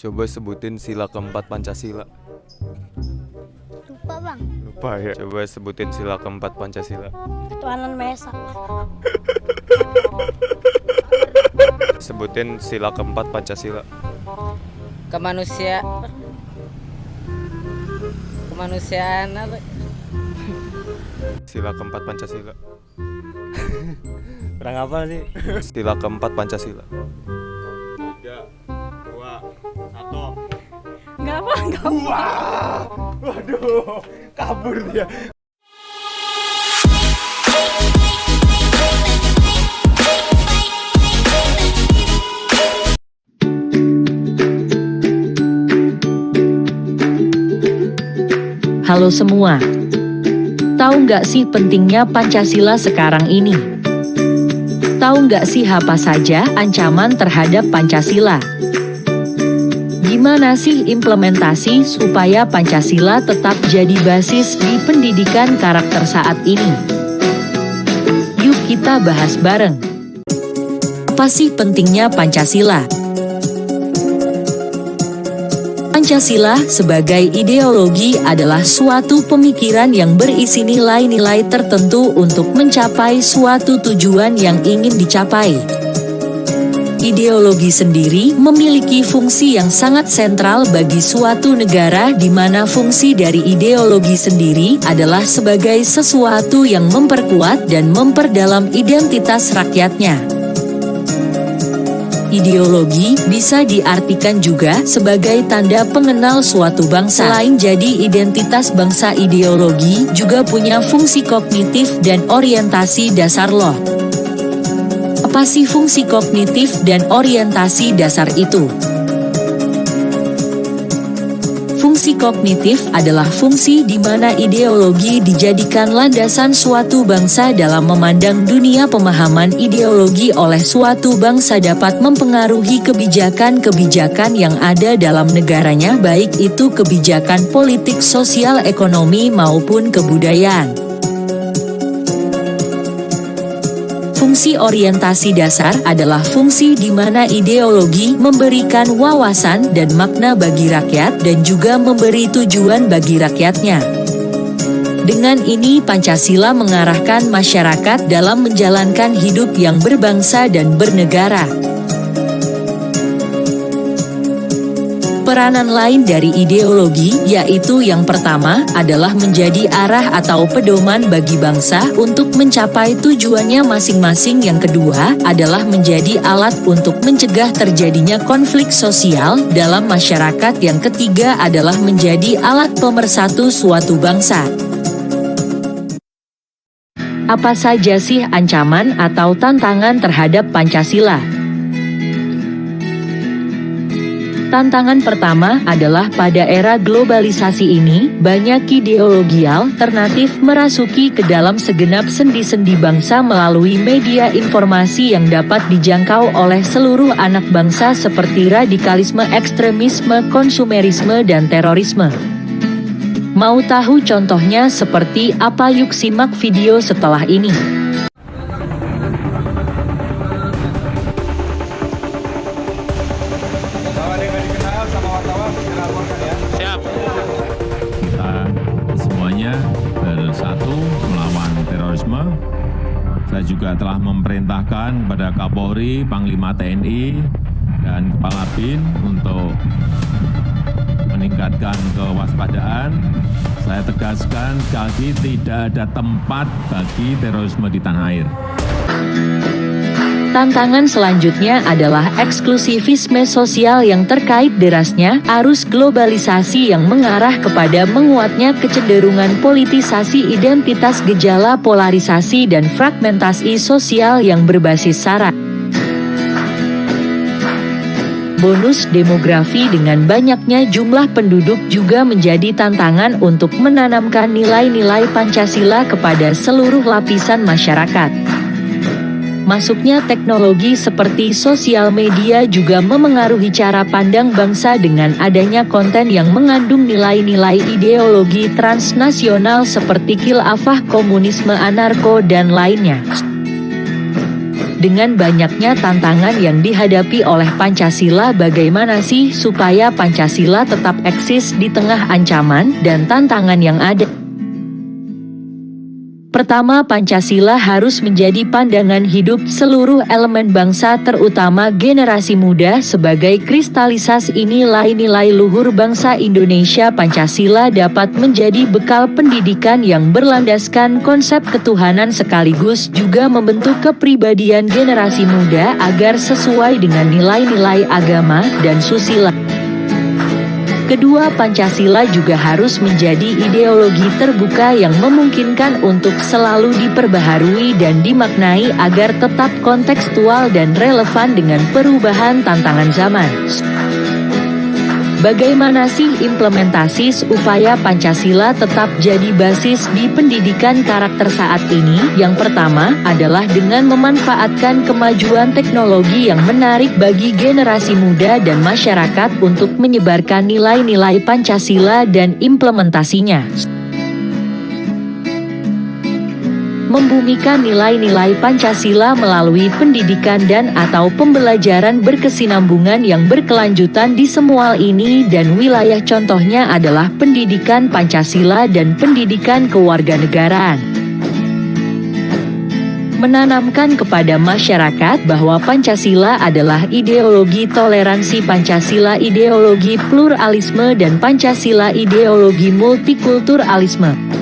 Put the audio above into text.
Coba sebutin sila keempat Pancasila. Lupa bang. Lupa ya. Coba sebutin sila keempat Pancasila. Ketuhanan Maha Esa. Sebutin sila keempat Pancasila. Kemanusiaan apa? Sila keempat Pancasila. Kurang apa sih? Sila keempat Pancasila. 3, 2, 1. Enggak apa. Waduh, kabur dia. Halo semua. Tahu nggak sih pentingnya Pancasila sekarang ini? Tahu nggak sih apa saja ancaman terhadap Pancasila? Gimana sih implementasi supaya Pancasila tetap jadi basis di pendidikan karakter saat ini? Yuk kita bahas bareng. Apa sih pentingnya Pancasila? Pancasila sebagai ideologi adalah suatu pemikiran yang berisi nilai-nilai tertentu untuk mencapai suatu tujuan yang ingin dicapai. Ideologi sendiri memiliki fungsi yang sangat sentral bagi suatu negara, di mana fungsi dari ideologi sendiri adalah sebagai sesuatu yang memperkuat dan memperdalam identitas rakyatnya. Ideologi bisa diartikan juga sebagai tanda pengenal suatu bangsa. Selain jadi identitas bangsa, ideologi juga punya fungsi kognitif dan orientasi dasar loh. Apa sih fungsi kognitif dan orientasi dasar itu? Fungsi kognitif adalah fungsi di mana ideologi dijadikan landasan suatu bangsa dalam memandang dunia. Pemahaman ideologi oleh suatu bangsa dapat mempengaruhi kebijakan-kebijakan yang ada dalam negaranya, baik itu kebijakan politik, sosial, ekonomi, maupun kebudayaan. Fungsi orientasi dasar adalah fungsi di mana ideologi memberikan wawasan dan makna bagi rakyat dan juga memberi tujuan bagi rakyatnya. Dengan ini Pancasila mengarahkan masyarakat dalam menjalankan hidup yang berbangsa dan bernegara. Peranan lain dari ideologi yaitu yang pertama adalah menjadi arah atau pedoman bagi bangsa untuk mencapai tujuannya masing-masing. Yang kedua adalah menjadi alat untuk mencegah terjadinya konflik sosial dalam masyarakat. Yang ketiga adalah menjadi alat pemersatu suatu bangsa. Apa saja sih ancaman atau tantangan terhadap Pancasila? Tantangan pertama adalah pada era globalisasi ini, banyak ideologi alternatif merasuki ke dalam segenap sendi-sendi bangsa melalui media informasi yang dapat dijangkau oleh seluruh anak bangsa, seperti radikalisme, ekstremisme, konsumerisme, dan terorisme. Mau tahu contohnya seperti apa? Yuk simak video setelah ini. Kita semuanya bersatu melawan terorisme. Saya juga telah memerintahkan kepada Kapolri, Panglima TNI, dan Kepala BIN untuk meningkatkan kewaspadaan. Saya tegaskan sekali lagi, tidak ada tempat bagi terorisme di tanah air. Tantangan selanjutnya adalah eksklusivisme sosial yang terkait derasnya arus globalisasi yang mengarah kepada menguatnya kecenderungan politisasi identitas, gejala polarisasi dan fragmentasi sosial yang berbasis sara. Bonus demografi dengan banyaknya jumlah penduduk juga menjadi tantangan untuk menanamkan nilai-nilai Pancasila kepada seluruh lapisan masyarakat. Masuknya teknologi seperti sosial media juga memengaruhi cara pandang bangsa dengan adanya konten yang mengandung nilai-nilai ideologi transnasional seperti khilafah, komunisme, anarko, dan lainnya. Dengan banyaknya tantangan yang dihadapi oleh Pancasila, bagaimana sih supaya Pancasila tetap eksis di tengah ancaman dan tantangan yang ada? Pertama, Pancasila harus menjadi pandangan hidup seluruh elemen bangsa, terutama generasi muda, sebagai kristalisasi nilai-nilai luhur bangsa Indonesia. Pancasila dapat menjadi bekal pendidikan yang berlandaskan konsep ketuhanan sekaligus juga membentuk kepribadian generasi muda agar sesuai dengan nilai-nilai agama dan susila. Kedua, Pancasila juga harus menjadi ideologi terbuka yang memungkinkan untuk selalu diperbaharui dan dimaknai agar tetap kontekstual dan relevan dengan perubahan tantangan zaman. Bagaimana sih implementasi upaya Pancasila tetap jadi basis di pendidikan karakter saat ini? Yang pertama adalah dengan memanfaatkan kemajuan teknologi yang menarik bagi generasi muda dan masyarakat untuk menyebarkan nilai-nilai Pancasila dan implementasinya. Membumikan nilai-nilai Pancasila melalui pendidikan dan atau pembelajaran berkesinambungan yang berkelanjutan di semua ini dan wilayah, contohnya adalah pendidikan Pancasila dan pendidikan kewarganegaraan. Menanamkan kepada masyarakat bahwa Pancasila adalah ideologi toleransi, Pancasila ideologi pluralisme, dan Pancasila ideologi multikulturalisme.